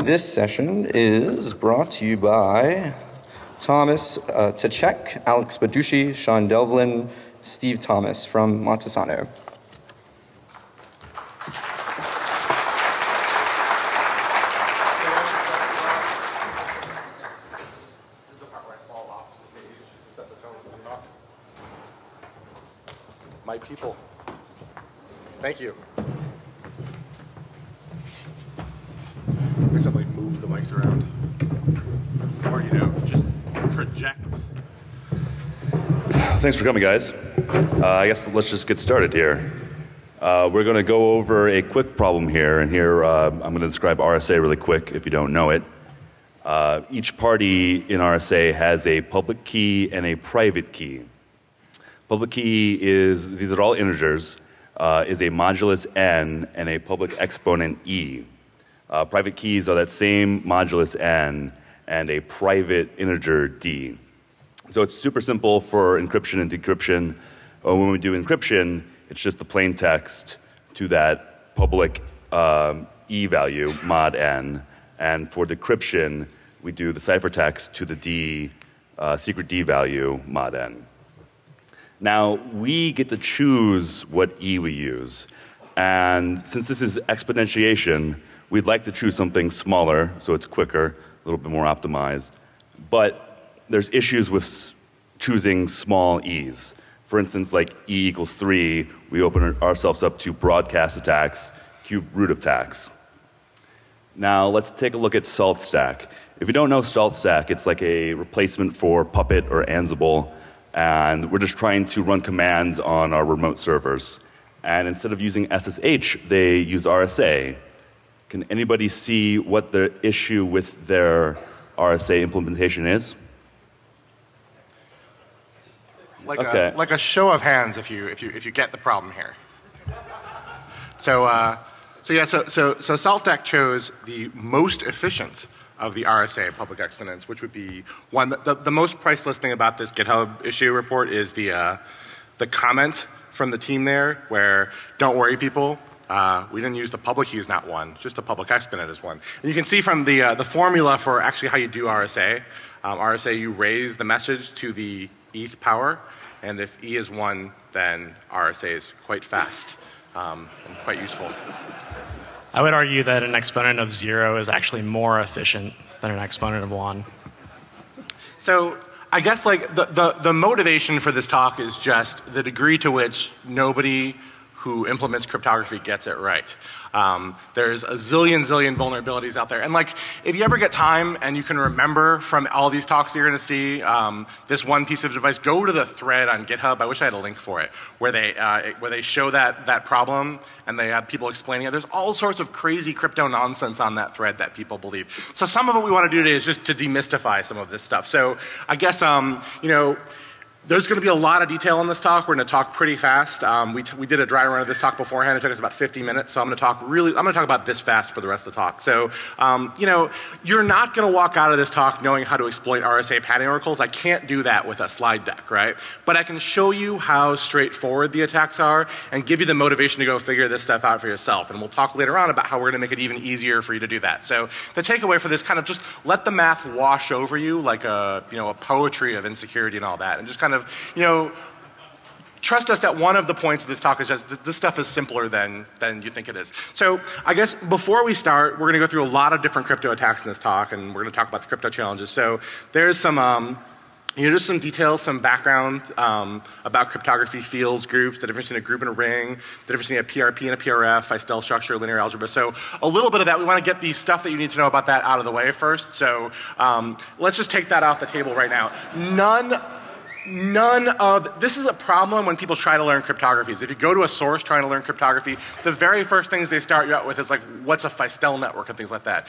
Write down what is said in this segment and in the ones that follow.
This session is brought to you by Thomas Tachek, Alex Badushi, Sean Delvlin, Steve Thomas from Montesano. My people. Thank you. There's something like move the mics around. Or, just project. Thanks for coming, guys. I guess let's just get started here. We're going to go over a quick problem here, and here I'm going to describe RSA really quick if you don't know it. Each party in RSA has a public key and a private key. Public key is, these are all integers, is a modulus n and a public exponent e. Private keys are that same modulus n and a private integer d. So it's super simple for encryption and decryption. When we do encryption, it's just the plain text to that public e value, mod n. And for decryption, we do the ciphertext to the d, secret d value, mod n. Now, we get to choose what e we use. And since this is exponentiation, we'd like to choose something smaller, so it's quicker, a little bit more optimized. But there's issues with choosing small e's. For instance, like e equals 3, we open ourselves up to broadcast attacks, cube root attacks. Now, let's take a look at salt stack. If you don't know salt stack, it's like a replacement for Puppet or Ansible. And we're just trying to run commands on our remote servers. And instead of using SSH, they use RSA. Can anybody see what the issue with their RSA implementation is? Like okay. Like a show of hands if you get the problem here. So SaltStack chose the most efficient of the RSA public exponents, which would be one. The most priceless thing about this GitHub issue report is the comment from the team there, where don't worry, people. We didn't use the public key is not one, just the public exponent is one. And you can see from the formula for actually how you do RSA. RSA, you raise the message to the ETH power, and if E is 1, then RSA is quite fast and quite useful. I would argue that an exponent of 0 is actually more efficient than an exponent of 1. So I guess like the motivation for this talk is just the degree to which nobody who implements cryptography gets it right. There's a zillion vulnerabilities out there. And like, if you ever get time and you can remember from all these talks you're going to see this one piece of advice, go to the thread on GitHub. I wish I had a link for it, where they show that problem and they have people explaining it. There's all sorts of crazy crypto nonsense on that thread that people believe. So some of what we want to do today is just to demystify some of this stuff. So I guess there's going to be a lot of detail in this talk. We're going to talk pretty fast. We did a dry run of this talk beforehand. It took us about 50 minutes, so I'm going to talk about this fast for the rest of the talk. So, you're not going to walk out of this talk knowing how to exploit RSA padding oracles. I can't do that with a slide deck, right? But I can show you how straightforward the attacks are and give you the motivation to go figure this stuff out for yourself. And we'll talk later on about how we're going to make it even easier for you to do that. So the takeaway for this, kind of just let the math wash over you like a poetry of insecurity and all that, and just kind of, trust us that one of the points of this talk is just this stuff is simpler than you think it is. So I guess before we start, we're going to go through a lot of different crypto attacks in this talk, and we're going to talk about the crypto challenges. So there's some just some details, some background about cryptography, fields, groups, the difference between a group and a ring, the difference between a PRP and a PRF, Feistel structure, linear algebra. So a little bit of that. We want to get the stuff that you need to know about that out of the way first. So let's just take that off the table right now. This is a problem when people try to learn cryptography. If you go to a source trying to learn cryptography, the very first things they start you out with is like, what's a Feistel network and things like that.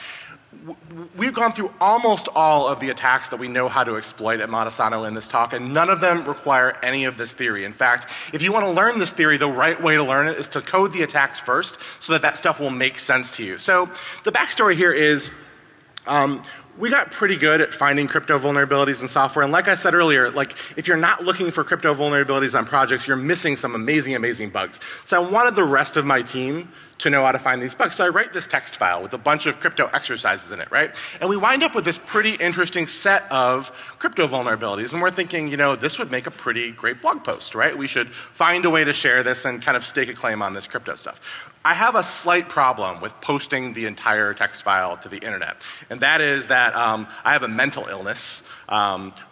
We've gone through almost all of the attacks that we know how to exploit at Montesano in this talk, and none of them require any of this theory. In fact, if you want to learn this theory, the right way to learn it is to code the attacks first so that that stuff will make sense to you. So the backstory here is we got pretty good at finding crypto vulnerabilities in software. And like I said earlier, like if you're not looking for crypto vulnerabilities on projects, you're missing some amazing, amazing bugs. So I wanted the rest of my team to know how to find these bugs. So I write this text file with a bunch of crypto exercises in it, right? And we wind up with this pretty interesting set of crypto vulnerabilities. And we're thinking, you know, this would make a pretty great blog post, right? We should find a way to share this and kind of stake a claim on this crypto stuff. I have a slight problem with posting the entire text file to the internet. And that is that I have a mental illness,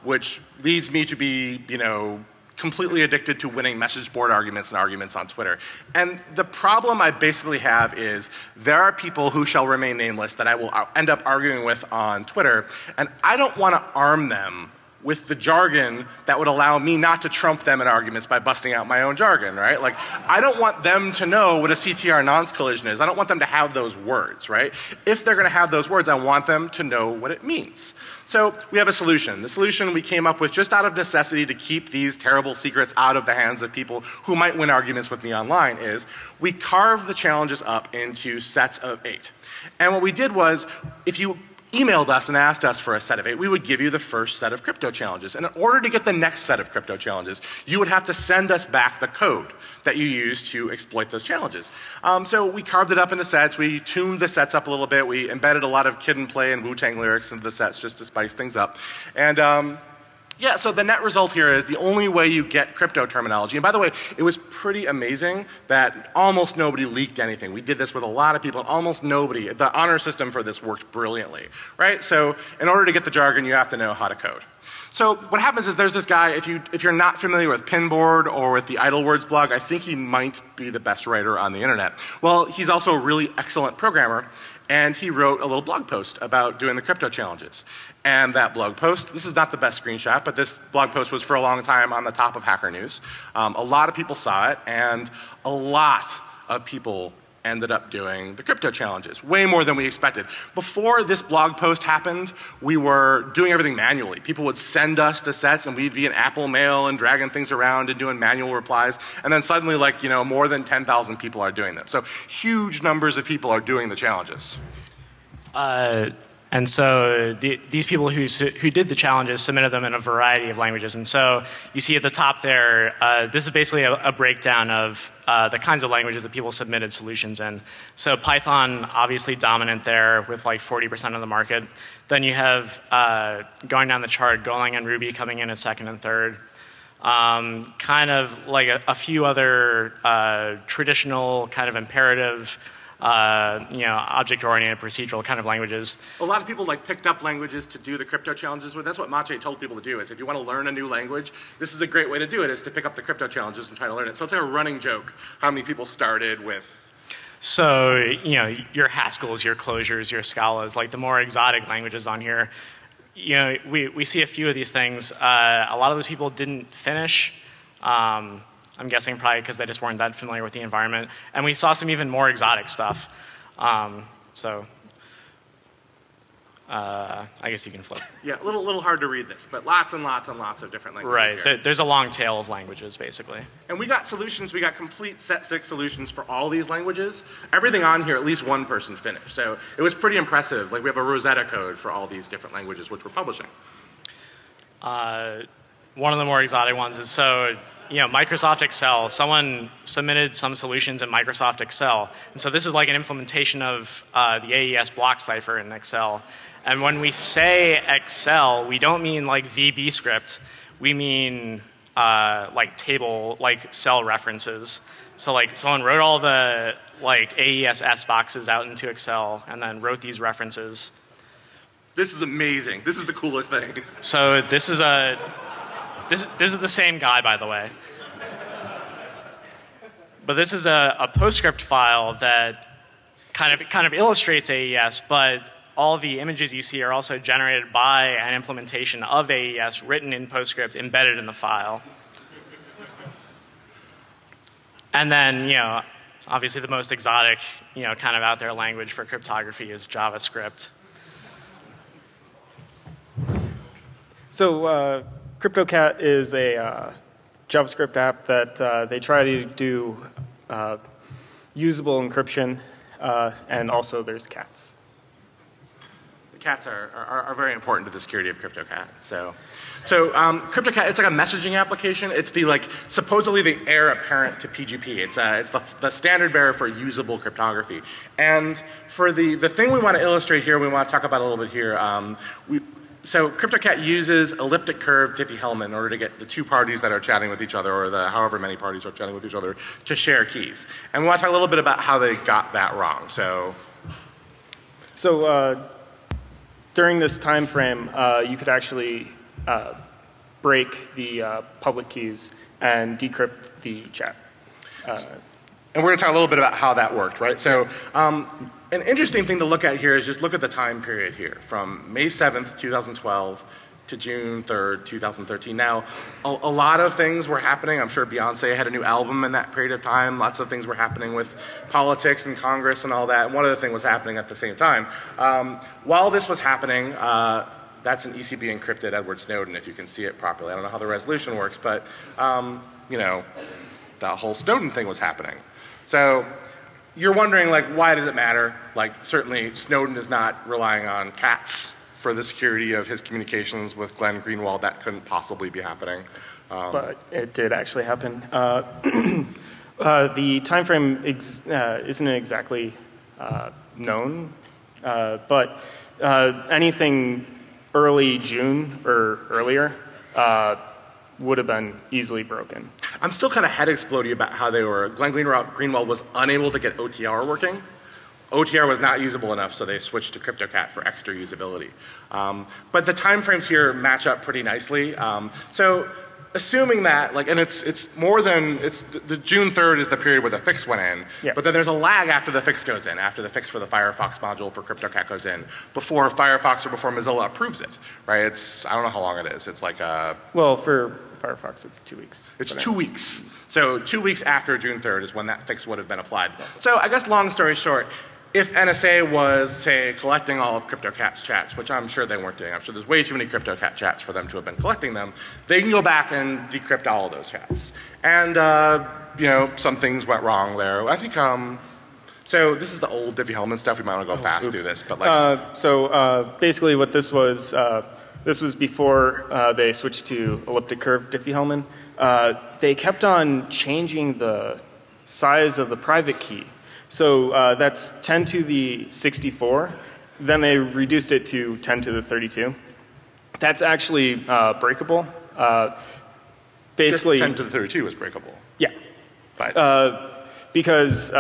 which leads me to be, you know, completely addicted to winning message board arguments and arguments on Twitter. And the problem I basically have is there are people who shall remain nameless that I will end up arguing with on Twitter, and I don't want to arm them with the jargon that would allow me not to trump them in arguments by busting out my own jargon, right? Like, I don't want them to know what a CTR nonce collision is. I don't want them to have those words, right? If they're going to have those words, I want them to know what it means. So we have a solution. The solution we came up with just out of necessity to keep these terrible secrets out of the hands of people who might win arguments with me online is we carved the challenges up into sets of 8. And what we did was, if you emailed us and asked us for a set of 8, we would give you the first set of crypto challenges. And in order to get the next set of crypto challenges, you would have to send us back the code that you use to exploit those challenges. So we carved it up into sets. We tuned the sets up a little bit. We embedded a lot of Kid and Play and Wu-Tang lyrics into the sets just to spice things up. And yeah, so the net result here is the only way you get crypto terminology, and by the way, it was pretty amazing that almost nobody leaked anything. We did this with a lot of people, and almost nobody. The honor system for this worked brilliantly, right? So in order to get the jargon, you have to know how to code. So what happens is there's this guy, if you're not familiar with Pinboard or with the Idlewords blog, I think he might be the best writer on the internet. Well, he's also a really excellent programmer, and he wrote a little blog post about doing the crypto challenges. And that blog post, this is not the best screenshot, but this blog post was for a long time on the top of Hacker News. A lot of people saw it, and a lot of people ended up doing the crypto challenges, way more than we expected. Before this blog post happened, we were doing everything manually. People would send us the sets, and we'd be in Apple Mail and dragging things around and doing manual replies. And then suddenly, like, you know, more than 10,000 people are doing them. So huge numbers of people are doing the challenges. And so these people who did the challenges submitted them in a variety of languages. And so you see at the top there, this is basically a breakdown of the kinds of languages that people submitted solutions in. So Python, obviously dominant there with like 40% of the market. Then you have, going down the chart, Golang and Ruby coming in at second and third. Kind of like a few other traditional kind of imperative, you know, object-oriented procedural kind of languages. A lot of people like picked up languages to do the crypto challenges with. That's what Maciej told people to do, is if you want to learn a new language, this is a great way to do it, is to pick up the crypto challenges and try to learn it. So it's like a running joke how many people started with. So, you know, your Haskells, your Closures, your Scalas, like the more exotic languages on here, you know, we see a few of these things. A lot of those people didn't finish. I'm guessing probably because they just weren't that familiar with the environment. And we saw some even more exotic stuff. So I guess you can flip. Yeah, a little hard to read this, but lots and lots and lots of different languages right. here. There's a long tail of languages, basically. And we got solutions. We got complete set 6 solutions for all these languages. Everything on here, at least one person finished. So it was pretty impressive. Like, we have a Rosetta code for all these different languages, which we're publishing. One of the more exotic ones is, so, you know, Microsoft Excel. Someone submitted some solutions in Microsoft Excel. And so this is like an implementation of the AES block cipher in Excel. And when we say Excel, we don't mean like VB script. We mean like table, like cell references. So like someone wrote all the like AES S boxes out into Excel and then wrote these references. This is amazing. This is the coolest thing. So this is this is the same guy, by the way. But this is a PostScript file that kind of illustrates AES, but all the images you see are also generated by an implementation of AES written in PostScript embedded in the file. And then, you know, obviously the most exotic, you know, kind of out there language for cryptography is JavaScript. So CryptoCat is a JavaScript app that they try to do usable encryption, and also there's cats. cats are very important to the security of CryptoCat. So CryptoCat, it's like a messaging application. It's the supposedly the heir apparent to PGP. It's the standard bearer for usable cryptography. And for the thing we want to illustrate here, we want to talk about a little bit here. So CryptoCat uses elliptic curve Diffie-Hellman in order to get the two parties that are chatting with each other, or the however many parties are chatting with each other, to share keys. And we want to talk a little bit about how they got that wrong. So during this time frame, you could actually break the public keys and decrypt the chat. And we're going to talk a little bit about how that worked, right? So an interesting thing to look at here is just look at the time period here, from May 7th, 2012 to June 3rd, 2013. Now, a lot of things were happening. I'm sure Beyonce had a new album in that period of time. Lots of things were happening with politics and Congress and all that. And one other thing was happening at the same time. While this was happening, that's an ECB encrypted Edward Snowden, if you can see it properly. I don't know how the resolution works, but you know, the whole Snowden thing was happening. So you're wondering, why does it matter? Certainly Snowden is not relying on cats for the security of his communications with Glenn Greenwald. That couldn't possibly be happening. But it did actually happen. The time frame isn't exactly known, but anything early June or earlier would have been easily broken. I'm still kind of head exploding about how they were. Glenn Greenwald was unable to get OTR working. OTR was not usable enough, so they switched to CryptoCat for extra usability. But the time frames here match up pretty nicely. So assuming that, and it's more than, the June 3rd is the period where the fix went in, yeah. But then there's a lag after the fix goes in, after the fix for the Firefox module for CryptoCat goes in, before Firefox or before Mozilla approves it, right? I don't know how long it is. It's well, for Firefox, it's 2 weeks. It's 2 weeks. So 2 weeks after June 3rd is when that fix would have been applied. So I guess long story short, if NSA was, say, collecting all of CryptoCat's chats, which I'm sure they weren't doing, I'm sure there's way too many CryptoCat chats for them to have been collecting them, they can go back and decrypt all of those chats. And, you know, some things went wrong there. I think, so this is the old Diffie-Hellman stuff. We might want to go fast through this, but so basically what this was before they switched to elliptic curve Diffie-Hellman. They kept on changing the size of the private key. So that's 10 to the 64. Then they reduced it to 10 to the 32. That's actually breakable. Basically, just 10 to the 32 is breakable. Yeah. But because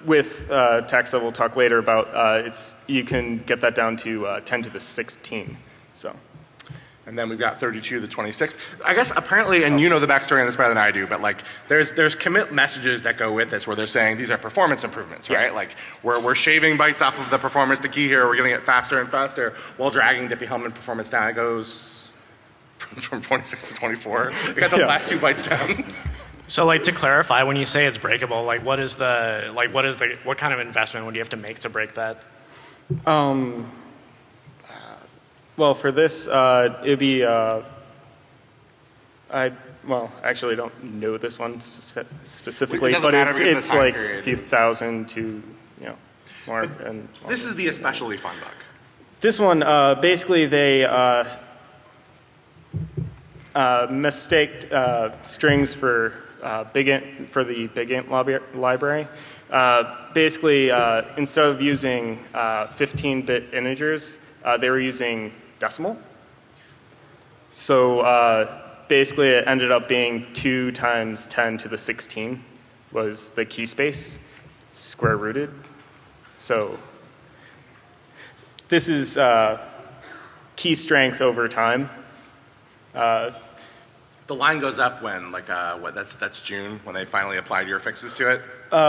with tax level, we'll talk later about you can get that down to 10 to the 16. So. And then we've got 32 to the 26th. I guess apparently, and you know the backstory on this better than I do, but there's commit messages that go with this where they're saying these are performance improvements, right? Yeah. Like we're shaving bytes off of the performance, the key here, we're getting it faster and faster while dragging Diffie-Hellman performance down. It goes from 26 to 24. We got the last 2 bytes down. So to clarify, when you say it's breakable, what kind of investment would you have to make to break that? Well, for this, it'd be, well, actually I don't know this one specifically, but it's like a few thousand to, you know, more. And this is the especially fun bug. This one, basically they mistaked strings for the BigInt library. Basically, instead of using 15-bit integers, they were using decimal. So basically it ended up being 2 times 10 to the 16 was the key space, square rooted. So this is key strength over time. The line goes up when, that's June, when they finally applied your fixes to it?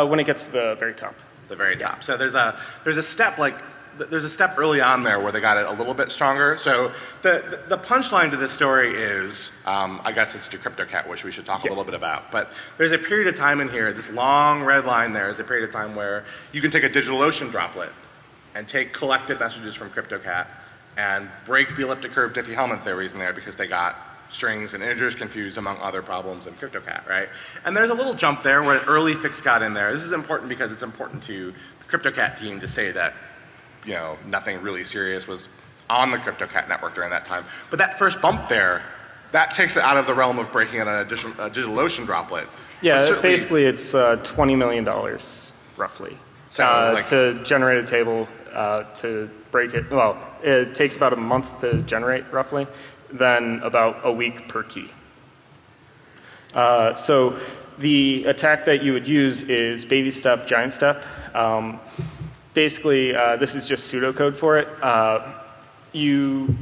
When it gets to the very top. The very top. So there's a step there's a step early on there where they got it a little bit stronger. So the punchline to this story is, I guess it's to CryptoCat, which we should talk a little bit about. But there's a period of time in here, this long red line there is a period of time where you can take a DigitalOcean droplet and take collected messages from CryptoCat and break the elliptic curve Diffie-Hellman theories in there because they got strings and integers confused among other problems in CryptoCat, right? And there's a little jump there where an early fix got in there. This is important because it's important to the CryptoCat team to say that nothing really serious was on the CryptoCat network during that time. But that first bump there, that takes it out of the realm of breaking a DigitalOcean droplet. Yeah, basically it's $20 million, roughly, So, to generate a table, to break it. Well, it takes about a month to generate, roughly, then about a week per key. So the attack that you would use is baby step, giant step. Basically, this is just pseudocode for it. You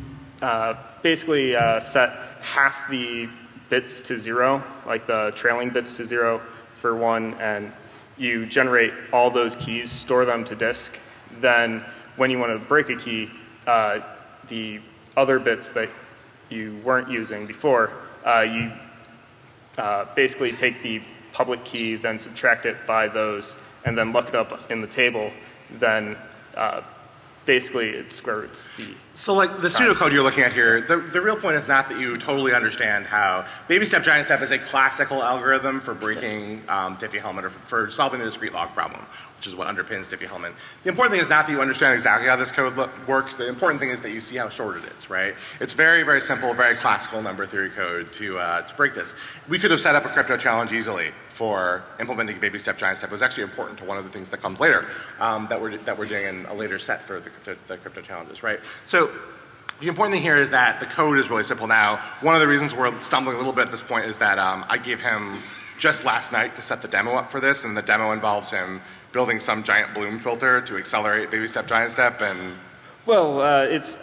basically set half the bits to 0, like the trailing bits to 0 for 1, and you generate all those keys, store them to disk. Then when you want to break a key, the other bits that you weren't using before, you basically take the public key, then subtract it by those, and then look it up in the table. Then basically it square roots the. So like the pseudocode you're looking at here, the real point is not that you totally understand how baby step, giant step is a classical algorithm for breaking Diffie-Hellman, or for solving the discrete log problem, which is what underpins Diffie-Hellman. The important thing is not that you understand exactly how this code works. The important thing is that you see how short it is, right? It's very, very simple, very classical number theory code to break this. We could have set up a crypto challenge easily for implementing baby step, giant step. It was actually important to one of the things that comes later that we're doing in a later set for the crypto challenges, right? So the important thing here is that the code is really simple now. One of the reasons we're stumbling a little bit at this point is that I gave him just last night to set the demo up for this, and the demo involves him building some giant Bloom filter to accelerate baby step, giant step, and... Well, it's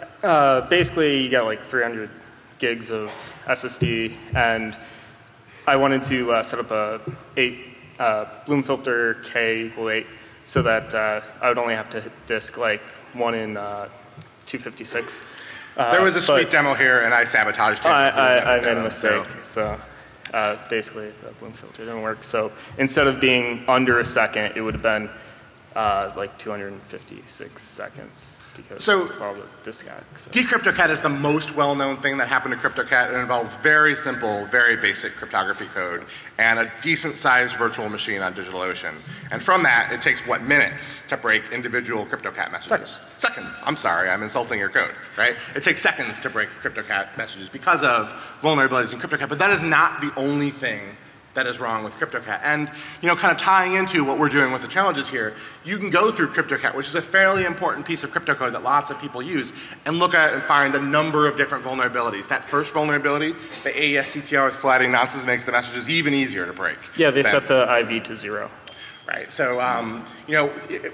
basically you got like 300 gigs of SSD, and I wanted to set up a Bloom filter K = 8, so that I would only have to hit disk like 1 in 256. There was a sweet demo here, and I sabotaged it. I made a mistake, so basically the Bloom filter didn't work. So instead of being under a second, it would have been like 256 seconds because of all the disk access. Decryptocat is the most well-known thing that happened to CryptoCat. It involves very simple, very basic cryptography code and a decent-sized virtual machine on DigitalOcean. And from that, it takes, what, minutes to break individual CryptoCat messages? Seconds. Seconds. I'm sorry, I'm insulting your code, right? It takes seconds to break CryptoCat messages because of vulnerabilities in CryptoCat, but that is not the only thing that is wrong with CryptoCat. And, kind of tying into what we're doing with the challenges here, you can go through CryptoCat, which is a fairly important piece of crypto code that lots of people use, and look at and find a number of different vulnerabilities. That first vulnerability, the AES CTR with colliding nonces, makes the messages even easier to break. Yeah, they set the IV to 0. Right, so,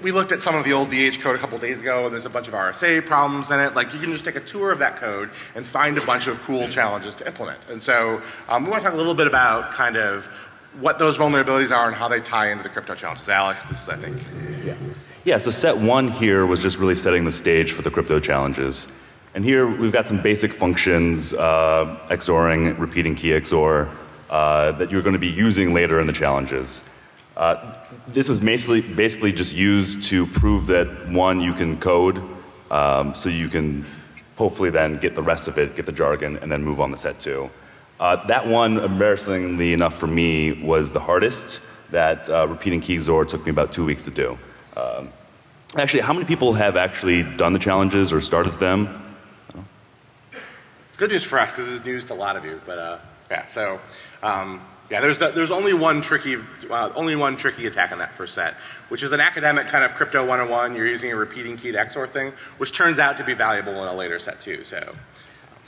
we looked at some of the old DH code a couple days ago. There's a bunch of RSA problems in it. Like, you can just take a tour of that code and find a bunch of cool challenges to implement. And so, we want to talk a little bit about kind of what those vulnerabilities are and how they tie into the crypto challenges. Alex, this is, I think. Yeah, so set 1 here was just really setting the stage for the crypto challenges. And here we've got some basic functions, XORing, repeating key XOR, that you're going to be using later in the challenges. This was basically just used to prove that, 1, you can code, so you can hopefully then get the rest of it, get the jargon, and then move on to set 2. That one, embarrassingly enough for me, was the hardest. That repeating key XOR took me about 2 weeks to do. Actually, how many people have actually done the challenges or started them? It's good news for us because it's news to a lot of you, but yeah, so there's only one tricky attack in that first set, which is an academic kind of crypto 101. You're using a repeating keyed XOR thing, which turns out to be valuable in a later set too. So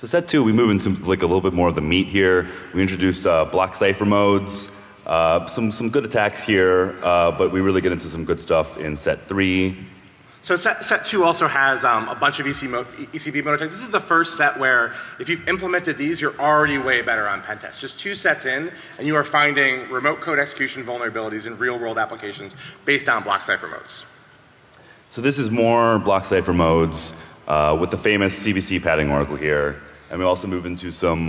set 2, we move into like a little bit more of the meat here. We introduced block cipher modes, some good attacks here, but we really get into some good stuff in set 3. So set 2 also has a bunch of ECB mode attacks. This is the first set where if you've implemented these, you're already way better on pen tests. Just 2 sets in, and you are finding remote code execution vulnerabilities in real-world applications based on block cipher modes. So this is more block cipher modes with the famous CBC padding oracle here. And we also move into some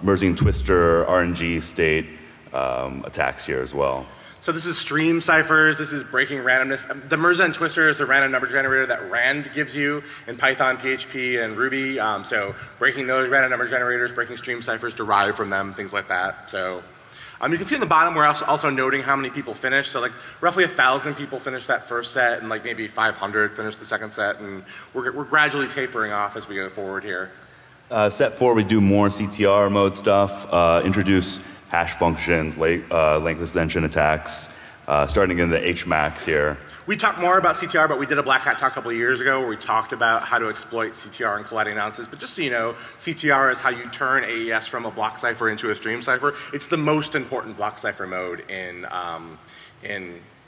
merging twister, RNG state attacks here as well. So this is stream ciphers. This is breaking randomness. The merge and twister is the random number generator that RAND gives you in Python, PHP, and Ruby. So breaking those random number generators, breaking stream ciphers, derive from them, things like that. So You can see in the bottom we're also noting how many people finished. So like roughly 1,000 people finished that first set, and like maybe 500 finished the second set, and we're gradually tapering off as we go forward here. Set 4, we do more CTR mode stuff, introduce hash functions, length extension attacks, starting in the HMAX here. We talked more about CTR, but we did a Black Hat talk a couple of years ago where we talked about how to exploit CTR and colliding analysis. But just so you know, CTR is how you turn AES from a block cipher into a stream cipher. It's the most important block cipher mode in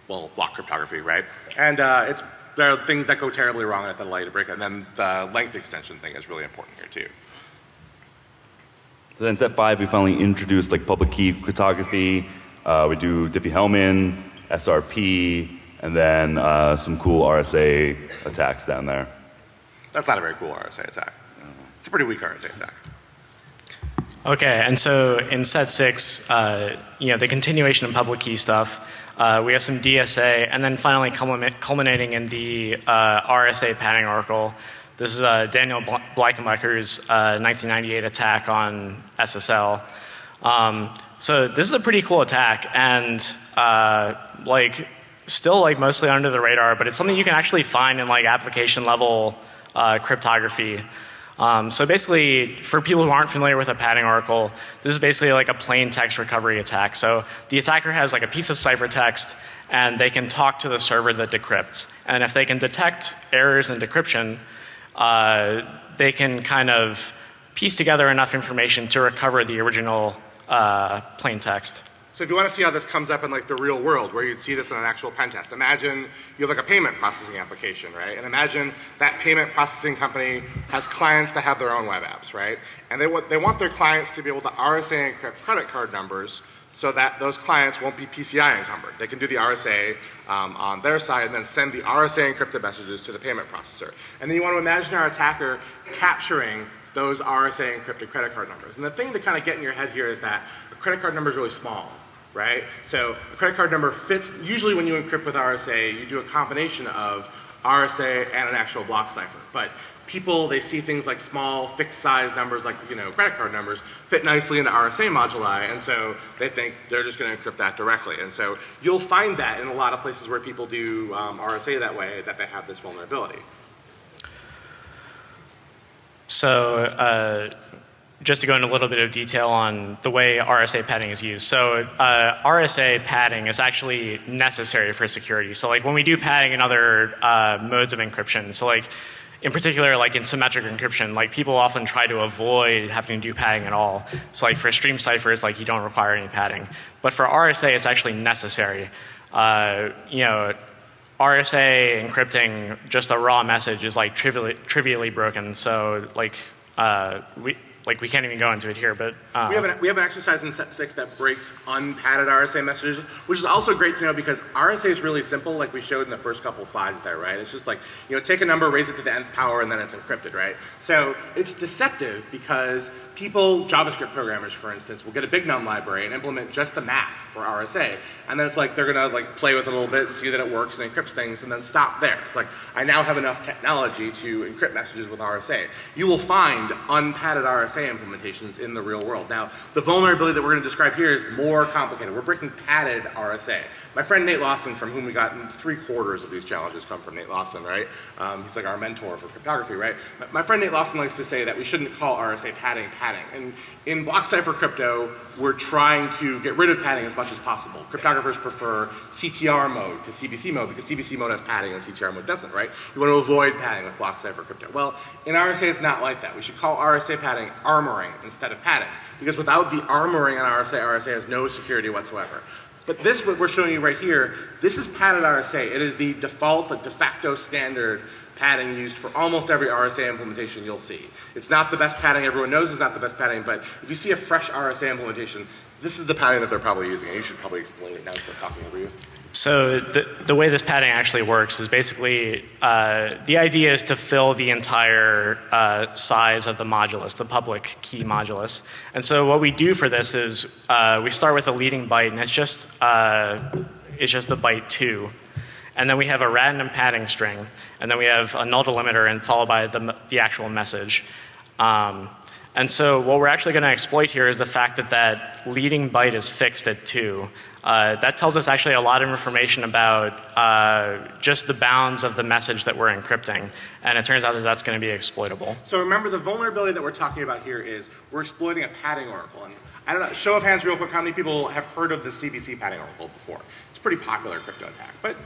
block cryptography, right? And there are things that go terribly wrong that allow you to break it. And then the length extension thing is really important here too. So then set 5, we finally introduced like public key cryptography. We do Diffie-Hellman, SRP, and then some cool RSA attacks down there. That's not a very cool RSA attack. It's a pretty weak RSA attack. Okay, and so in set 6, the continuation of public key stuff, we have some DSA, and then finally culminating in the RSA padding oracle. This is Daniel Blankenbacher's 1998 attack on SSL. So this is a pretty cool attack, and still like mostly under the radar, but it's something you can actually find in like application level cryptography. So basically, for people who aren't familiar with a padding oracle, this is basically like a plain text recovery attack. So the attacker has like a piece of ciphertext, and they can talk to the server that decrypts. And if they can detect errors in decryption, they can kind of piece together enough information to recover the original plain text. So if you want to see how this comes up in like the real world, where you'd see this in an actual pen test, imagine you have like a payment processing application, right? And imagine that payment processing company has clients that have their own web apps, right? And they want their clients to be able to RSA encrypt credit card numbers so that those clients won't be PCI encumbered. They can do the RSA on their side and then send the RSA encrypted messages to the payment processor. And then you want to imagine our attacker capturing those RSA encrypted credit card numbers. And the thing to kind of get in your head here is that a credit card number is really small, right? So a credit card number fits, usually when you encrypt with RSA, you do a combination of RSA and an actual block cipher. But people, they see things like small fixed size numbers like, credit card numbers fit nicely into RSA moduli, and so they think they're just going to encrypt that directly. And so you'll find that in a lot of places where people do RSA that way, that they have this vulnerability. So just to go into a little bit of detail on the way RSA padding is used. So RSA padding is actually necessary for security. So like when we do padding in other modes of encryption, so like in particular like in symmetric encryption, like people often try to avoid having to do padding at all. So like for stream ciphers, like you don't require any padding. But for RSA, it's actually necessary. RSA encrypting just a raw message is like trivially broken. So like we can't even go into it here, but we have an exercise in set 6 that breaks unpadded RSA messages, which is also great to know because RSA is really simple, like we showed in the first couple slides there, right? It's just like take a number, raise it to the nth power, and then it's encrypted, right? So it's deceptive because people, JavaScript programmers, for instance, will get a big num library and implement just the math for RSA, and then it's like they're gonna like play with it a little bit, see that it works, and encrypts things, and then stop there. It's like I now have enough technology to encrypt messages with RSA. You will find unpadded RSA implementations in the real world. Now, the vulnerability that we're going to describe here is more complicated. We're breaking padded RSA. My friend Nate Lawson, from whom we got 3/4 of these challenges come from Nate Lawson, right? He's like our mentor for cryptography, right? My friend Nate Lawson likes to say that we shouldn't call RSA padding. And in block cipher crypto, we're trying to get rid of padding as much as possible. Cryptographers prefer CTR mode to CBC mode because CBC mode has padding and CTR mode doesn't, right? You want to avoid padding with block cipher crypto. Well, in RSA, it's not like that. We should call RSA padding armoring instead of padding because without the armoring on RSA, RSA has no security whatsoever. But this, what we're showing you right here, this is padded RSA. It is the default, the de facto standard padding used for almost every RSA implementation you'll see. It's not the best padding. Everyone knows it's not the best padding, but if you see a fresh RSA implementation, this is the padding that they're probably using, and you should probably explain it now instead of talking over you. So the way this padding actually works is basically the idea is to fill the entire size of the modulus, the public key modulus. And so what we do for this is we start with a leading byte, and it's just the byte 2. And then we have a random padding string, and then we have a null delimiter and followed by the actual message. And so what we're actually going to exploit here is the fact that that leading byte is fixed at 2. That tells us actually a lot of information about just the bounds of the message that we're encrypting. And it turns out that that's going to be exploitable. So remember, the vulnerability that we're talking about here is we're exploiting a padding oracle. And I don't know, show of hands real quick, how many people have heard of the CBC padding oracle before? It's a pretty popular crypto attack, but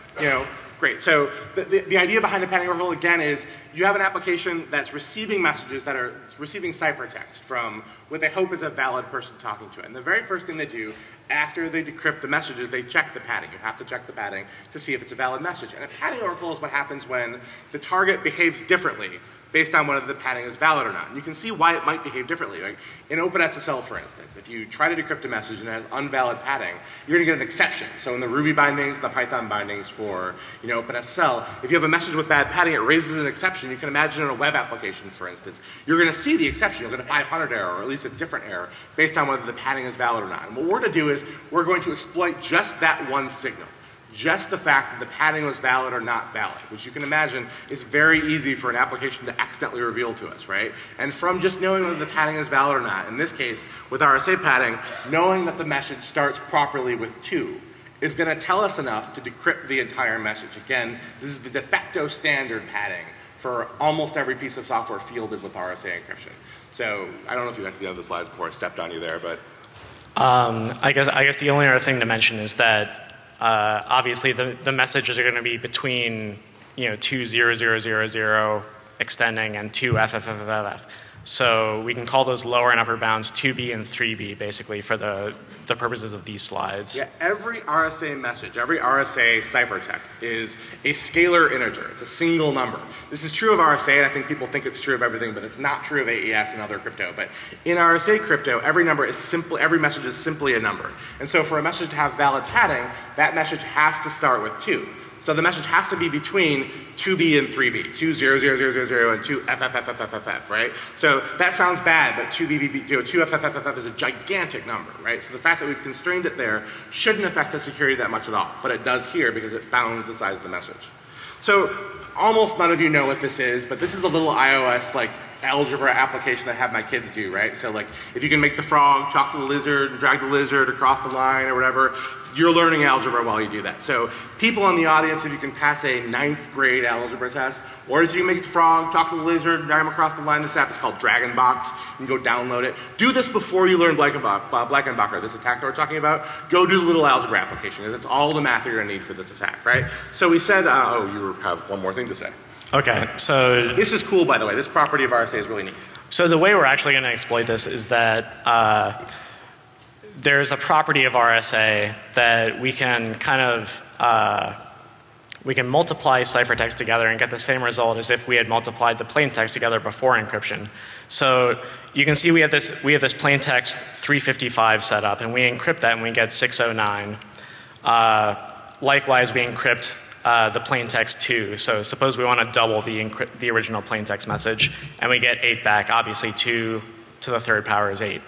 great. So the idea behind a padding oracle, again, is you have an application that's receiving messages that are receiving ciphertext from what they hope is a valid person talking to it. And the very first thing they do after they decrypt the messages, they check the padding. You have to check the padding to see if it's a valid message. And a padding oracle is what happens when the target behaves differently based on whether the padding is valid or not. And you can see why it might behave differently. Like in OpenSSL, for instance, if you try to decrypt a message and it has invalid padding, you're going to get an exception. So in the Ruby bindings, the Python bindings for OpenSSL, if you have a message with bad padding, it raises an exception. You can imagine in a web application, for instance, you're going to see the exception. You'll get a 500 error, or at least a different error, based on whether the padding is valid or not. And what we're going to do is we're going to exploit just that one signal. Just the fact that the padding was valid or not valid, which you can imagine is very easy for an application to accidentally reveal to us, right? And from just knowing whether the padding is valid or not, in this case, with RSA padding, knowing that the message starts properly with 2 is going to tell us enough to decrypt the entire message. Again, this is the de facto standard padding for almost every piece of software fielded with RSA encryption. So I don't know if you got to the end of the slides before I stepped on you there, but I guess the only other thing to mention is that obviously the messages are going to be between 20000 extending and 2FFFFF. So we can call those lower and upper bounds 2B and 3B basically for the purposes of these slides. Yeah, every RSA message, every RSA ciphertext is a scalar integer. It's a single number. This is true of RSA, and I think people think it's true of everything, but it's not true of AES and other crypto. But in RSA crypto, every message is simply a number. And so for a message to have valid padding, that message has to start with 2. So the message has to be between 2B and 3B, 20000 and 2FFFFFF, right? So that sounds bad, but 2FFFFF is a gigantic number, right? So the fact that we've constrained it there shouldn't affect the security that much at all, but it does here because it bounds the size of the message. So almost none of you know what this is, but this is a little iOS algebra application that I have my kids do, right? So if you can make the frog talk to the lizard and drag the lizard across the line or whatever, you're learning algebra while you do that. So people in the audience, if you can pass a 9th grade algebra test, or if you can make the frog talk to the lizard, drag him across the line, this app is called Dragonbox. You can go download it. Do this before you learn Blankenbacher, this attack that we're talking about. Go do the little algebra application. That's all the math you're going to need for this attack, right? So we said, you have one more thing to say. Okay, so this is cool, by the way. This property of RSA is really neat. So the way we're actually going to exploit this is that there's a property of RSA that we can we can multiply ciphertext together and get the same result as if we had multiplied the plain text together before encryption. So you can see we have this plain text 355 set up, and we encrypt that and we get 609. Likewise, we encrypt the plain text 2. So suppose we want to double the original plain text message, and we get 8 back. Obviously 2 to the 3rd power is 8.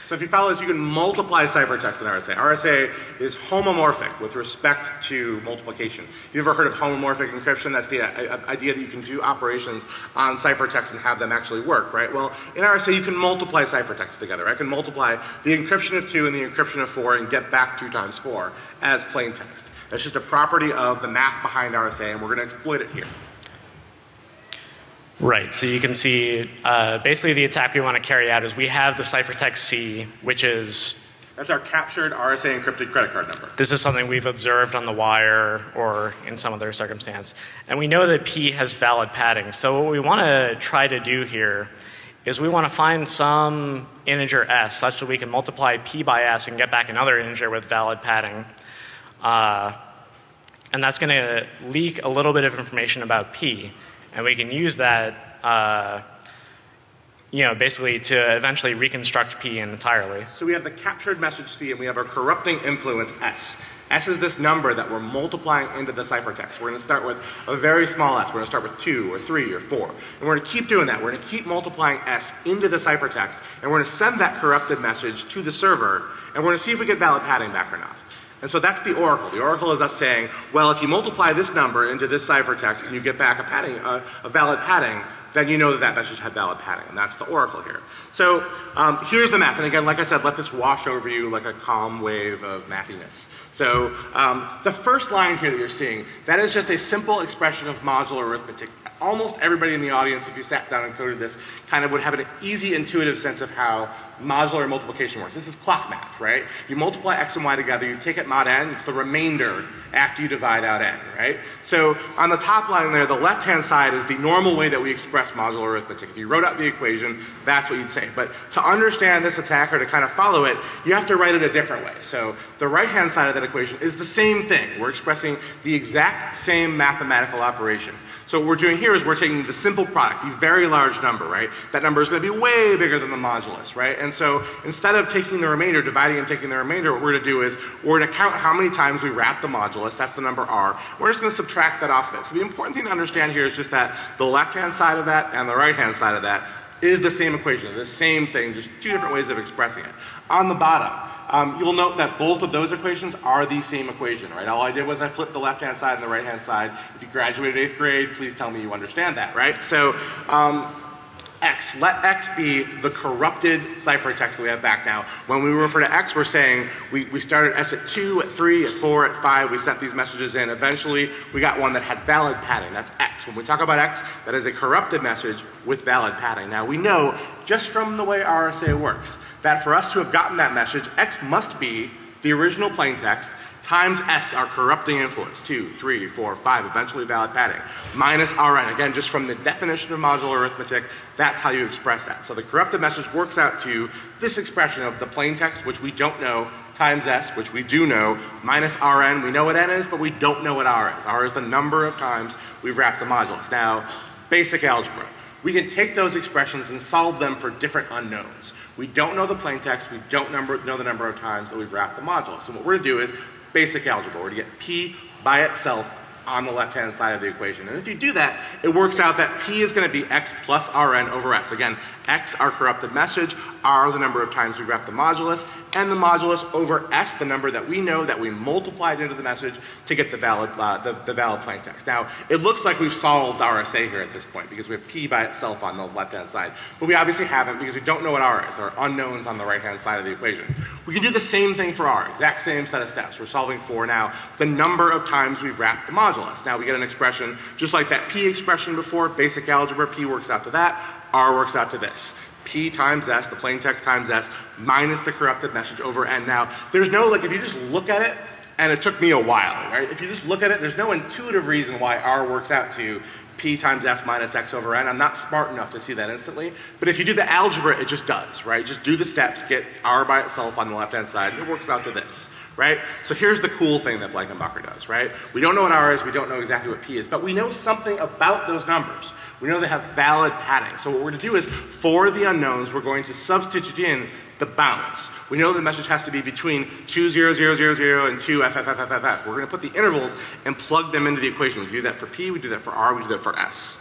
So if you follow this, you can multiply ciphertext in RSA. RSA is homomorphic with respect to multiplication. You've ever heard of homomorphic encryption? That's the idea that you can do operations on ciphertext and have them actually work, right? Well, in RSA, you can multiply ciphertext together. I can multiply the encryption of 2 and the encryption of 4 and get back 2 times 4 as plain text. That's just a property of the math behind RSA, and we're going to exploit it here. Right, so you can see basically the attack we want to carry out is we have the ciphertext C, which is... That's our captured RSA encrypted credit card number. This is something we've observed on the wire or in some other circumstance. And we know that P has valid padding. So what we want to try to do here is we want to find some integer S such that we can multiply P by S and get back another integer with valid padding. And that's going to leak a little bit of information about P. And we can use that, basically to eventually reconstruct P entirely. So we have the captured message C, and we have our corrupting influence S. S is this number that we're multiplying into the ciphertext. We're going to start with a very small s. We're going to start with 2 or 3 or 4. And we're going to keep doing that. We're going to keep multiplying s into the ciphertext, and we're going to send that corrupted message to the server, and we're going to see if we get valid padding back or not. And so that's the oracle. The oracle is us saying, well, if you multiply this number into this ciphertext and you get back a valid padding, then you know that that message had valid padding, and that's the oracle here. So here's the math, and again, like I said, let this wash over you like a calm wave of mathiness. So the first line here that you're seeing, that is just a simple expression of modular arithmetic. Almost everybody in the audience, if you sat down and coded this, kind of would have an easy, intuitive sense of how modular multiplication works. This is clock math, right? You multiply x and y together, you take it mod n, it's the remainder after you divide out n, right? So on the top line there, the left-hand side is the normal way that we express modular arithmetic. If you wrote out the equation, that's what you'd say. But to understand this attack or to kind of follow it, you have to write it a different way. So the right-hand side of that equation is the same thing. We're expressing the exact same mathematical operation. So what we're doing here is we're taking the simple product, the very large number, right? That number is going to be way bigger than the modulus, right? And so instead of taking the remainder, dividing and taking the remainder, what we're going to do is we're going to count how many times we wrap the modulus, that's the number r. We're just going to subtract that off of it. So the important thing to understand here is just that the left-hand side of that and the right-hand side of that is the same equation, the same thing, just two different ways of expressing it. On the bottom, you'll note that both of those equations are the same equation, right? All I did was I flipped the left-hand side and the right-hand side. If you graduated 8th grade, please tell me you understand that, right? So x, let x be the corrupted ciphertext that we have back now. When we refer to x, we're saying we started s at 2, at 3, at 4, at 5. We sent these messages in. Eventually, we got one that had valid padding. That's x. When we talk about x, that is a corrupted message with valid padding. Now, we know just from the way RSA works that for us to have gotten that message, x must be the original plaintext times s, our corrupting influence, 2, 3, 4, 5, eventually valid padding, minus rn. Again, just from the definition of modular arithmetic, that's how you express that. So the corrupted message works out to this expression of the plaintext, which we don't know, times s, which we do know, minus rn. We know what n is, but we don't know what r is. R is the number of times we've wrapped the modulus. Now, basic algebra. We can take those expressions and solve them for different unknowns. We don't know the plaintext, we don't know the number of times that we've wrapped the modulus. So what we're going to do is basic algebra. We're going to get p by itself on the left-hand side of the equation. And if you do that, it works out that p is going to be x plus rn over s. Again, x, our corrupted message, r, the number of times we've wrapped the modulus, and the modulus over s, the number that we know that we multiplied into the message to get the valid plaintext. Now, it looks like we've solved RSA here at this point because we have p by itself on the left-hand side. But we obviously haven't because we don't know what r is. There are unknowns on the right-hand side of the equation. We can do the same thing for r, exact same set of steps. We're solving for now the number of times we've wrapped the modulus. Now we get an expression just like that p expression before, basic algebra, p works out to that, r works out to this. P times s, the plaintext times s, minus the corrupted message over n. Now, there's no, like, if you just look at it, and it took me a while, right? If you just look at it, there's no intuitive reason why r works out to p times s minus x over n. I'm not smart enough to see that instantly. But if you do the algebra, it just does, right? Just do the steps, get r by itself on the left-hand side, and it works out to this, right? So here's the cool thing that Blankenbacher does, right? We don't know what r is, we don't know exactly what p is, but we know something about those numbers. We know they have valid padding. So what we're going to do is, for the unknowns, we're going to substitute in the bounds. We know the message has to be between 2, 0, 0, 0, 0, and 2, f, f, f, f, f, f. We're going to put the intervals and plug them into the equation. We do that for p, we do that for r, we do that for s.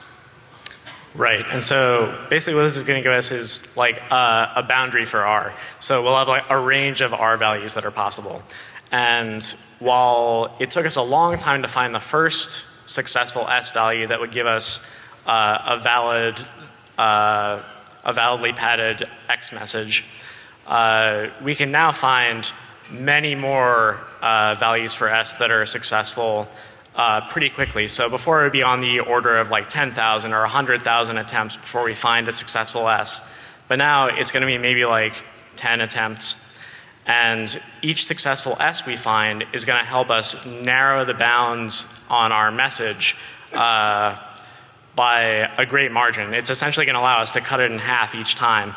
Right, and so basically what this is going to give us is like a boundary for r. So we'll have like a range of r values that are possible. And while it took us a long time to find the first successful s value that would give us a validly padded x message, we can now find many more values for s that are successful pretty quickly. So before it would be on the order of like 10,000 or 100,000 attempts before we find a successful s. But now it's going to be maybe like 10 attempts. And each successful s we find is going to help us narrow the bounds on our message by a great margin. It's essentially going to allow us to cut it in half each time.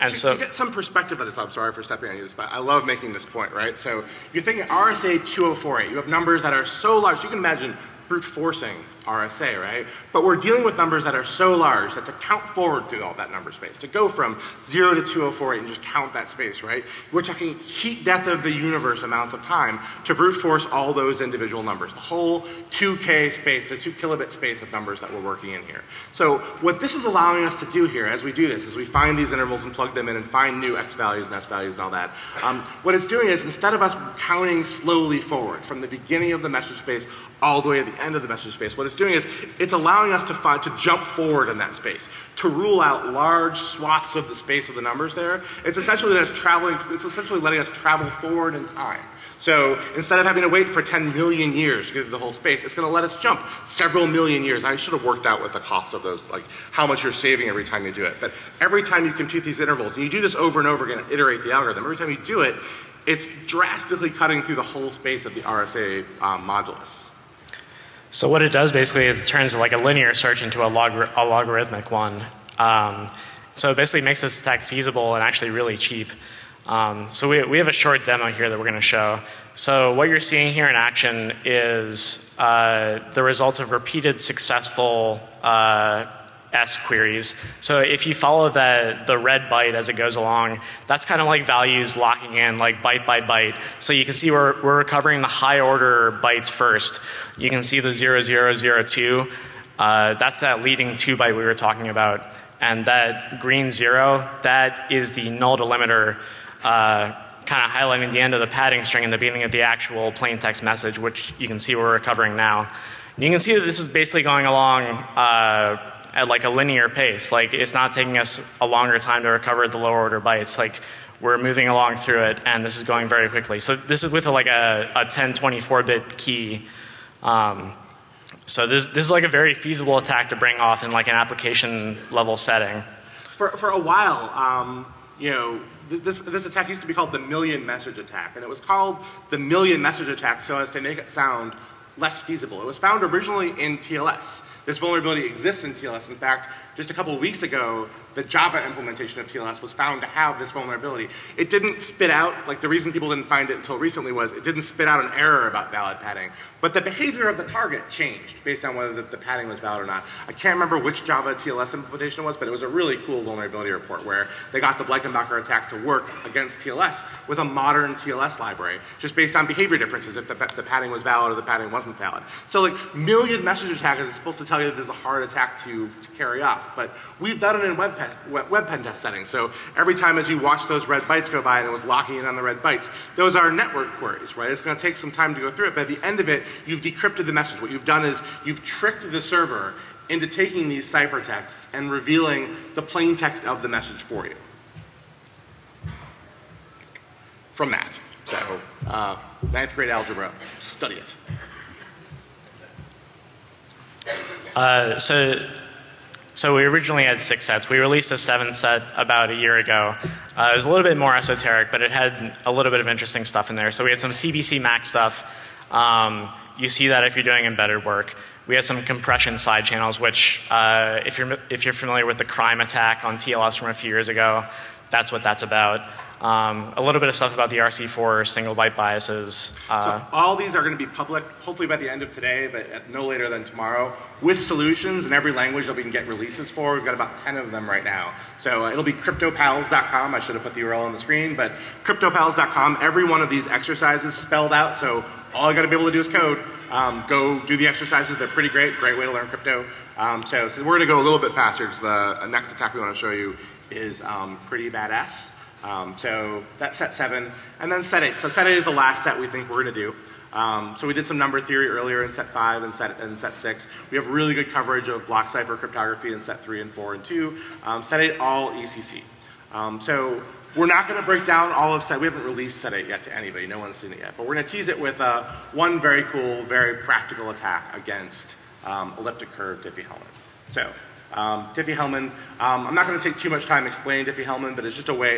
And to get some perspective of this, I'm sorry for stepping on you, but I love making this point, right? So you're thinking RSA 2048. You have numbers that are so large. You can imagine brute forcing RSA, right? But we're dealing with numbers that are so large that to count forward through all that number space, to go from 0 to 2048 and just count that space, right? We're talking heat death of the universe amounts of time to brute force all those individual numbers, the whole 2K space, the 2 kilobit space of numbers that we're working in here. So what this is allowing us to do here as we do this is we find these intervals and plug them in and find new x values and s values and all that. What it's doing is instead of us counting slowly forward from the beginning of the message space all the way to the end of the message space, what it's doing is it's allowing us to jump forward in that space, to rule out large swaths of the space of the numbers there. It's essentially letting us travel forward in time. So instead of having to wait for 10 million years to get through the whole space, it's going to let us jump several million years. I should have worked out what the cost of those, like how much you're saving every time you do it. But every time you compute these intervals, and you do this over and over again and iterate the algorithm, every time you do it, it's drastically cutting through the whole space of the RSA modulus. So what it does basically is it turns like a linear search into a logarithmic one. So it basically makes this attack feasible and actually really cheap. So we have a short demo here that we're going to show. So what you're seeing here in action is the results of repeated successful S queries. So if you follow the red byte as it goes along, that's kind of like values locking in like byte by byte. So you can see we're recovering the high order bytes first. You can see the 0002. That's that leading 2 byte we were talking about. And that green 0, that is the null delimiter kind of highlighting the end of the padding string and the beginning of the actual plain text message, which you can see we're recovering now. And you can see that this is basically going along at like a linear pace. Like it's not taking us a longer time to recover the lower order bytes. Like we're moving along through it, and this is going very quickly. So this is with like a 1024-bit key. So this is like a very feasible attack to bring off in like an application level setting. For a while, you know, this attack used to be called the million message attack, and it was called the million message attack so as to make it sound less feasible. It was found originally in TLS. This vulnerability exists in TLS. In fact, just a couple of weeks ago, the Java implementation of TLS was found to have this vulnerability. It didn't spit out, like the reason people didn't find it until recently was it didn't spit out an error about valid padding. But the behavior of the target changed based on whether the padding was valid or not. I can't remember which Java TLS implementation it was, but it was a really cool vulnerability report where they got the Blankenbacher attack to work against TLS with a modern TLS library, just based on behavior differences, if the padding was valid or the padding wasn't valid. So like million message attack is supposed to tell you that this is a hard attack to carry off, but we've done it in web pen test settings. So every time as you watch those red bytes go by and it was locking in on the red bytes, those are network queries, right? It's going to take some time to go through it, but at the end of it, you've decrypted the message. What you've done is you've tricked the server into taking these ciphertexts and revealing the plain text of the message for you. From that. So, 9th grade algebra, study it. So we originally had 6 sets. We released a 7th set about a year ago. It was a little bit more esoteric, but it had a little bit of interesting stuff in there. So we had some CBC Mac stuff. You see that if you're doing embedded work. We had some compression side channels, which if you're familiar with the crime attack on TLS from a few years ago, that's what that's about. A little bit of stuff about the RC4 single byte biases. So all these are going to be public, hopefully by the end of today, but no later than tomorrow, with solutions in every language that we can get releases for. We've got about 10 of them right now. So it'll be cryptopals.com. I should have put the URL on the screen, but cryptopals.com. Every one of these exercises spelled out, so all you got to be able to do is code. Go do the exercises. They're pretty great. Great way to learn crypto. So we're going to go a little bit faster because the next attack we want to show you is pretty badass. So that's set 7, and then set 8. So set 8 is the last set we think we're going to do. So we did some number theory earlier in set 5 and set 6. We have really good coverage of block cipher cryptography in set 3 and 4 and 2. Set 8 all ECC. So we're not going to break down all of set. We haven't released set 8 yet to anybody. No one's seen it yet. But we're going to tease it with one very cool, very practical attack against elliptic curve Diffie-Hellman. So Diffie-Hellman, I'm not going to take too much time explaining Diffie-Hellman, but it's just a way,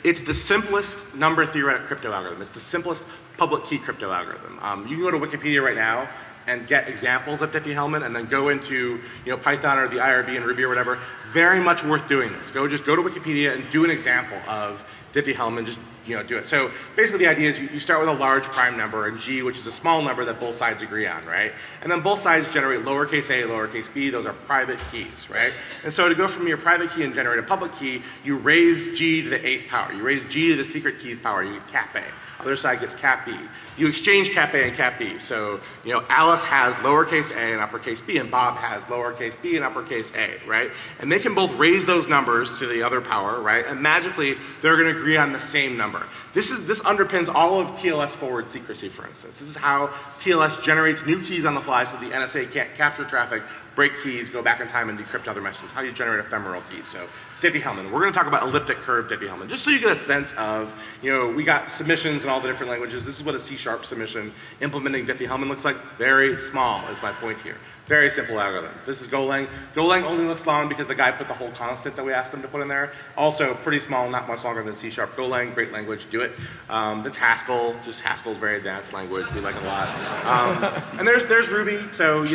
it's the simplest number theoretic crypto algorithm. It's the simplest public key crypto algorithm. You can go to Wikipedia right now and get examples of Diffie-Hellman and then go into Python or the IRB and Ruby or whatever. Very much worth doing this. Just go to Wikipedia and do an example of Diffie-Hellman, just do it. So basically the idea is you start with a large prime number and G, which is a small number that both sides agree on, right? And then both sides generate lowercase a, lowercase b, those are private keys, right? And so to go from your private key and generate a public key, you raise G to the 8th power. You raise G to the secret key's power, you get cap A. Other side gets cap B. You exchange cap A and cap B. So, Alice has lowercase a and uppercase b, and Bob has lowercase b and uppercase a, right? And they can both raise those numbers to the other power, right? And magically, they're going to agree on the same number. This underpins all of TLS forward secrecy, for instance. This is how TLS generates new keys on the fly so the NSA can't capture traffic, break keys, go back in time and decrypt other messages. How you generate ephemeral keys. So Diffie-Hellman. We're going to talk about elliptic curve Diffie-Hellman, just so you get a sense of, we got submissions in all the different languages. This is what a C# submission implementing Diffie-Hellman looks like. Very small is my point here. Very simple algorithm. This is Golang. Golang only looks long because the guy put the whole constant that we asked him to put in there. Also pretty small, not much longer than C#. Golang, great language, do it. That's Haskell. Just Haskell's very advanced language. We like it a lot. And there's Ruby. So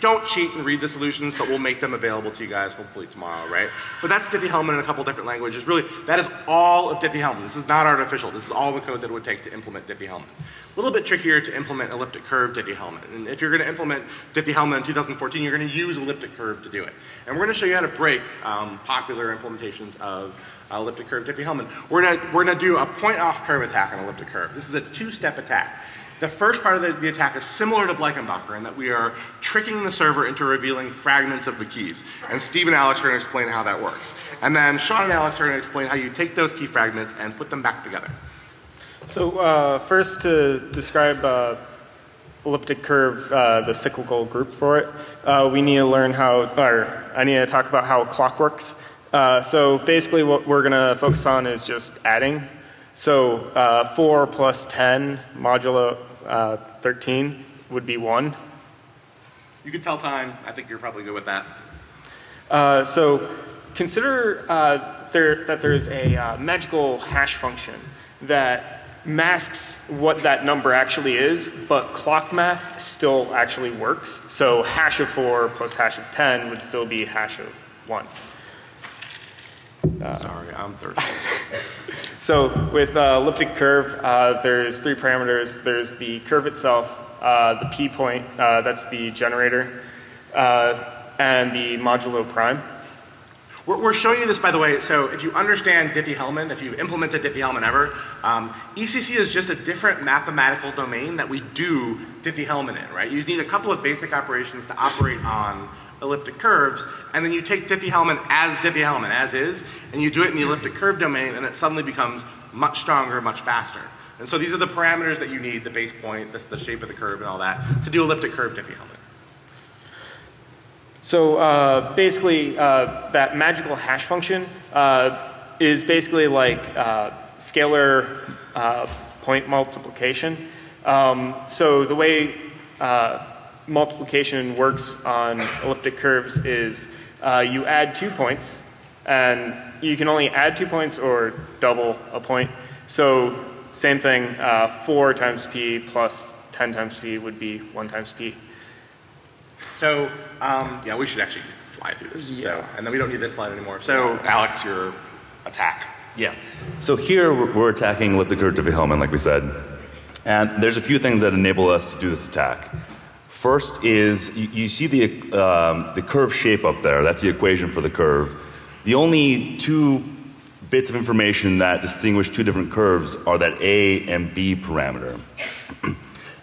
don't cheat and read the solutions, but we'll make them available to you guys hopefully tomorrow, right? But that's Diffie-Hellman in a couple different languages. Really, that is all of Diffie-Hellman. This is not artificial. This is all the code that it would take to implement Diffie-Hellman. A little bit trickier to implement elliptic curve Diffie-Hellman. And if you're going to implement Diffie-Hellman in 2014, you're going to use elliptic curve to do it. And we're going to show you how to break popular implementations of elliptic curve Diffie-Hellman. We're going to do a point-off curve attack on elliptic curve. This is a two-step attack. The first part of the attack is similar to Blankenbacher in that we are tricking the server into revealing fragments of the keys. And Steve and Alex are going to explain how that works. And then Sean and Alex are going to explain how you take those key fragments and put them back together. So first to describe elliptic curve, the cyclical group for it, we need to learn I need to talk about how a clock works. So basically what we're going to focus on is just adding. So 4 plus 10 modulo 13 would be 1. You can tell time. I think you're probably good with that. So consider that there's a magical hash function that masks what that number actually is, but clock math still actually works. So hash of 4 plus hash of 10 would still be hash of 1. Sorry, I'm thirsty. So with elliptic curve, there's 3 parameters. There's the curve itself, the p point, that's the generator, and the modulo prime. We're showing you this, by the way, so if you understand Diffie-Hellman, if you've implemented Diffie-Hellman ever, ECC is just a different mathematical domain that we do Diffie-Hellman in, right? You need a couple of basic operations to operate on elliptic curves, and then you take Diffie-Hellman, as is, and you do it in the elliptic curve domain, and it suddenly becomes much stronger, much faster. And so these are the parameters that you need, the base point, the shape of the curve and all that, to do elliptic curve Diffie-Hellman. So basically, that magical hash function is basically like scalar point multiplication. So the way multiplication works on elliptic curves is you add 2 points, and you can only add 2 points or double a point. So same thing, 4 times p plus 10 times p would be 1 times p. So, yeah, we should actually fly through this. Yeah. So, and then we don't need this slide anymore. So, Alex, your attack. Yeah. So here we're attacking elliptic curve Diffie-Hellman, like we said. And there's a few things that enable us to do this attack. First is, you see the curve shape up there. That's the equation for the curve. The only 2 bits of information that distinguish 2 different curves are that A and B parameter.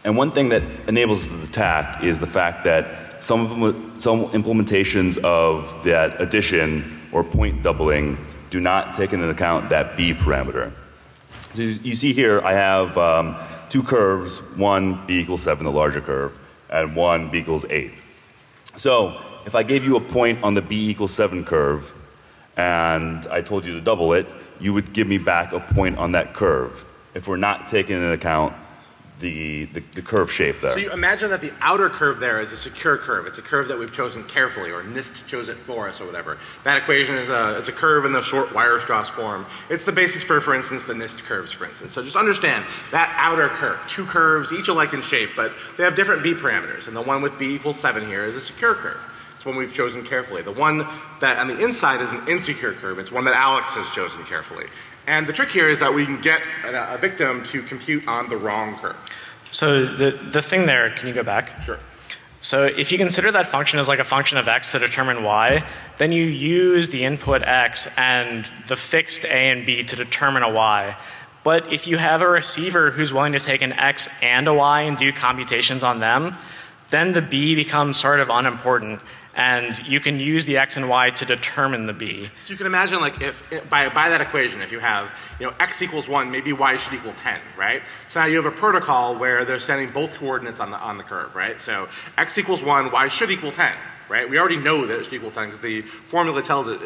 And one thing that enables this attack is the fact that some implementations of that addition or point doubling do not take into account that B parameter. So you see here I have 2 curves, one B equals 7, the larger curve, and one B equals 8. So if I gave you a point on the B equals 7 curve and I told you to double it, you would give me back a point on that curve if we're not taking into account the curve shape there. So you imagine that the outer curve there is a secure curve. It's a curve that we've chosen carefully, or NIST chose it for us or whatever. That equation is a curve in the short Weierstrass form. It's the basis for instance, the NIST curves, for instance. So just understand that outer curve, 2 curves, each alike in shape, but they have different B parameters. And the one with B equals 7 here is a secure curve. It's one we've chosen carefully. The one that on the inside is an insecure curve. It's one that Alex has chosen carefully. And the trick here is that we can get a victim to compute on the wrong curve. So the thing there, can you go back? Sure. So if you consider that function as like a function of x to determine y, then you use the input x and the fixed a and b to determine a y. But if you have a receiver who's willing to take an x and a y and do computations on them, then the b becomes sort of unimportant. And you can use the x and y to determine the b. So you can imagine, like, if by that equation, if you have, x equals 1, maybe y should equal 10, right? So now you have a protocol where they're sending both coordinates on the curve, right? So x equals 1, y should equal 10, right? We already know that it should equal 10 because the formula tells us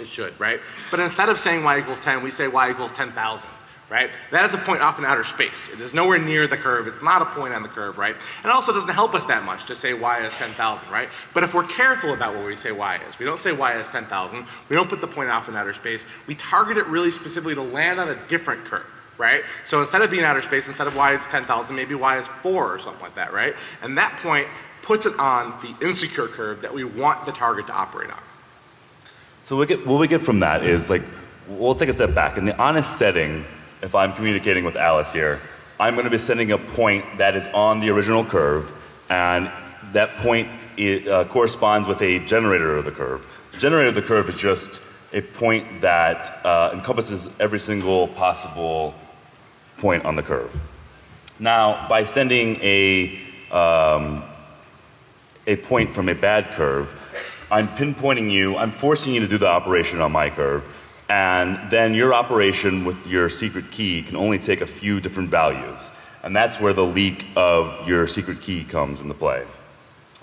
it should, right? But instead of saying y equals 10, we say y equals 10,000. Right? That is a point off in outer space. It is nowhere near the curve. It's not a point on the curve, right? And it also doesn't help us that much to say y is 10,000, right? But if we're careful about what we say y is, we don't say y is 10,000, we don't put the point off in outer space, we target it really specifically to land on a different curve, right? So instead of being outer space, instead of y is 10,000, maybe y is 4 or something like that, right? And that point puts it on the insecure curve that we want the target to operate on. So what we get from that is, like, we'll take a step back. In the honest setting, if I'm communicating with Alice here, I'm going to be sending a point that is on the original curve, and that point corresponds with a generator of the curve. The generator of the curve is just a point that encompasses every single possible point on the curve. Now, by sending a point from a bad curve, I'm pinpointing you, I'm forcing you to do the operation on my curve, and then your operation with your secret key can only take a few different values. And that's where the leak of your secret key comes into play.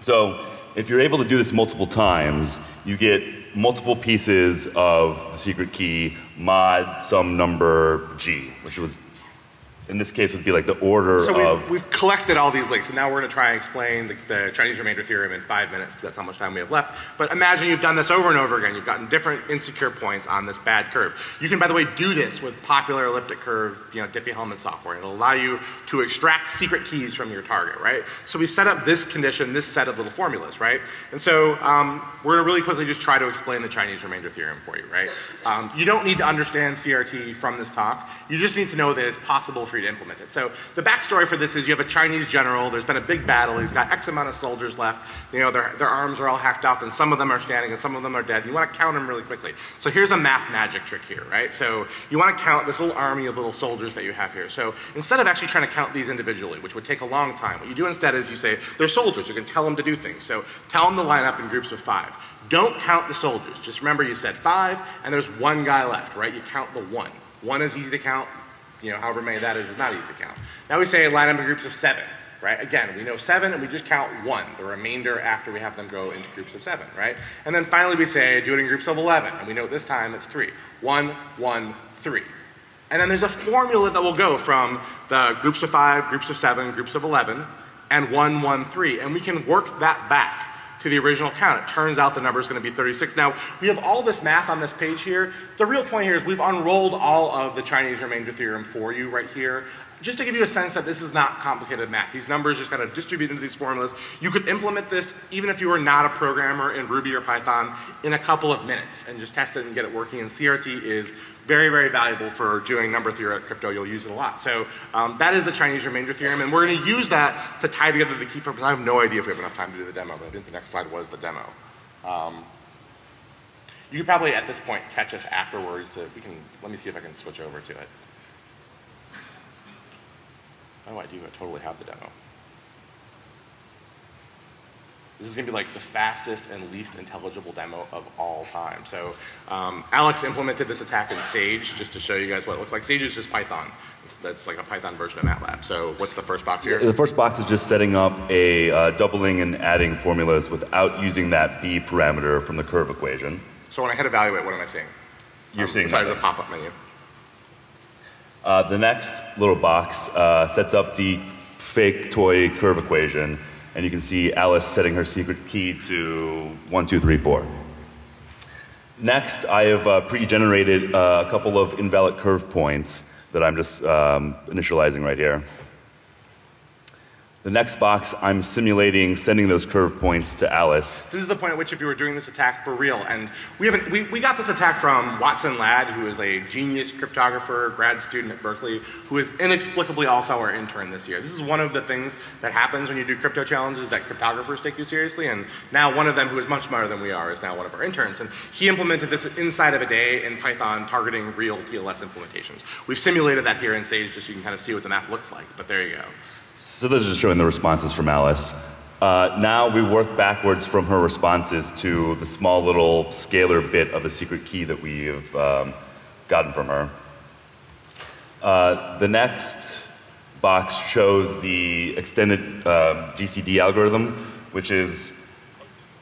So if you're able to do this multiple times, you get multiple pieces of the secret key mod some number g, which was, in this case, would be like the order of... So we've collected all these links, and now we're going to try and explain the Chinese remainder theorem in 5 minutes, because that's how much time we have left. But imagine you've done this over and over again. You've gotten different insecure points on this bad curve. You can, by the way, do this with popular elliptic curve, Diffie-Hellman software. It'll allow you to extract secret keys from your target, right? So we set up this condition, this set of little formulas, right? And so we're going to really quickly just try to explain the Chinese remainder theorem for you, right? You don't need to understand CRT from this talk. You just need to know that it's possible for you to implement it. So the backstory for this is you have a Chinese general, there's been a big battle, he's got X amount of soldiers left, their arms are all hacked off, and some of them are standing and some of them are dead. You want to count them really quickly. So here's a math magic trick here, right? So you want to count this little army of little soldiers that you have here. So instead of actually trying to count these individually, which would take a long time, what you do instead is you say, they're soldiers, you can tell them to do things. So tell them to line up in groups of 5. Don't count the soldiers. Just remember you said 5, and there's one guy left, right? You count the 1. 1 is easy to count. However many that is not easy to count. Now we say line up in groups of 7, right? Again, we know 7 and we just count 1, the remainder after we have them go into groups of 7, right? And then finally we say do it in groups of 11, and we know this time it's 3. 1, 1, 3. And then there's a formula that will go from the groups of 5, groups of 7, groups of 11, and 1, 1, 3, and we can work that back to the original count. It turns out the number is going to be 36. Now, we have all this math on this page here. The real point here is we've unrolled all of the Chinese remainder theorem for you right here, just to give you a sense that this is not complicated math. These numbers just kind of distribute into these formulas. You could implement this, even if you were not a programmer in Ruby or Python, in a couple of minutes and just test it and get it working. And CRT is very, very valuable for doing number theory at crypto. You'll use it a lot. So that is the Chinese remainder theorem, and we're going to use that to tie together the key formulas. I have no idea if we have enough time to do the demo, but I think the next slide was the demo. You could probably, at this point, catch us afterwards. Let me see if I can switch over to it. Oh, I do. I totally have the demo. This is going to be like the fastest and least intelligible demo of all time. So Alex implemented this attack in Sage just to show you guys what it looks like. Sage is just Python. That's like a Python version of MATLAB. So what's the first box here? The first box is just setting up a doubling and adding formulas without using that b parameter from the curve equation. So when I hit evaluate, what am I seeing? You're seeing besides the pop-up menu. The next little box sets up the fake toy curve equation, and you can see Alice setting her secret key to 1, 2, 3, 4. Next, I have pre-generated a couple of invalid curve points that I'm just initializing right here. The next box, I'm simulating sending those curve points to Alice. This is the point at which if you were doing this attack for real, and we got this attack from Watson Ladd, who is a genius cryptographer, grad student at Berkeley, who is inexplicably also our intern this year. This is one of the things that happens when you do crypto challenges, that cryptographers take you seriously, and now one of them, who is much smarter than we are, is now one of our interns. And he implemented this inside of a day in Python, targeting real TLS implementations. We've simulated that here in Sage just so you can kind of see what the math looks like, but there you go. So those are just showing the responses from Alice. Now we work backwards from her responses to the small little scalar bit of a secret key that we have gotten from her. The next box shows the extended GCD algorithm, which is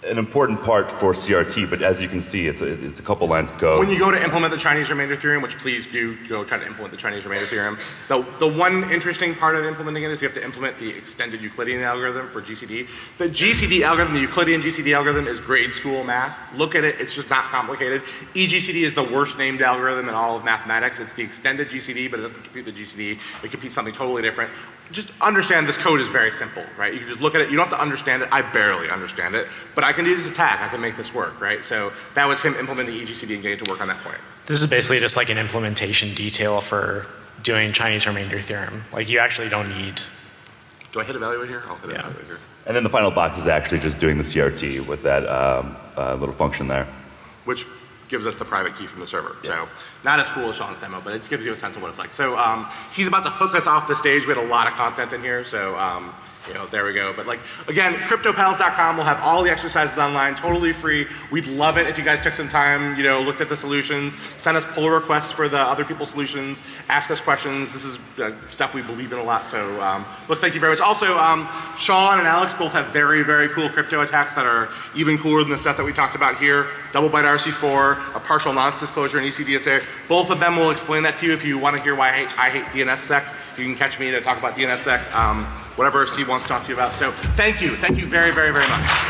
an important part for CRT, but as you can see, it's a couple lines of code. When you go to implement the Chinese remainder theorem, which please do go try to implement the Chinese remainder theorem, the one interesting part of implementing it is you have to implement the extended Euclidean algorithm for GCD. The GCD algorithm, the Euclidean GCD algorithm, is grade school math. Look at it, it's just not complicated. EGCD is the worst named algorithm in all of mathematics. It's the extended GCD, but it doesn't compute the GCD. It computes something totally different. Just understand this code is very simple, right? You can just look at it, you don't have to understand it. I barely understand it, but I can do this attack, I can make this work, right? So that was him implementing EGCD and getting to work on that point. This is basically just like an implementation detail for doing Chinese remainder theorem. Like you actually don't need. Do I hit evaluate here? I'll hit evaluate here. And then the final box is actually just doing the CRT with that little function there. Which gives us the private key from the server. Yeah. So not as cool as Sean's demo, but it gives you a sense of what it's like. So he's about to hook us off the stage. We had a lot of content in here, so you know, there we go. But like, again, cryptopals.com will have all the exercises online, totally free. We'd love it if you guys took some time, you know, looked at the solutions, sent us pull requests for the other people's solutions, ask us questions. This is stuff we believe in a lot, so look, thank you very much. Also, Sean and Alex both have very, very cool crypto attacks that are even cooler than the stuff that we talked about here. Double byte RC4, a partial nonce disclosure in ECDSA. Both of them will explain that to you if you want to hear why I hate DNSSEC. You can catch me to talk about DNSSEC. Whatever Steve wants to talk to you about. So thank you very, very, very much.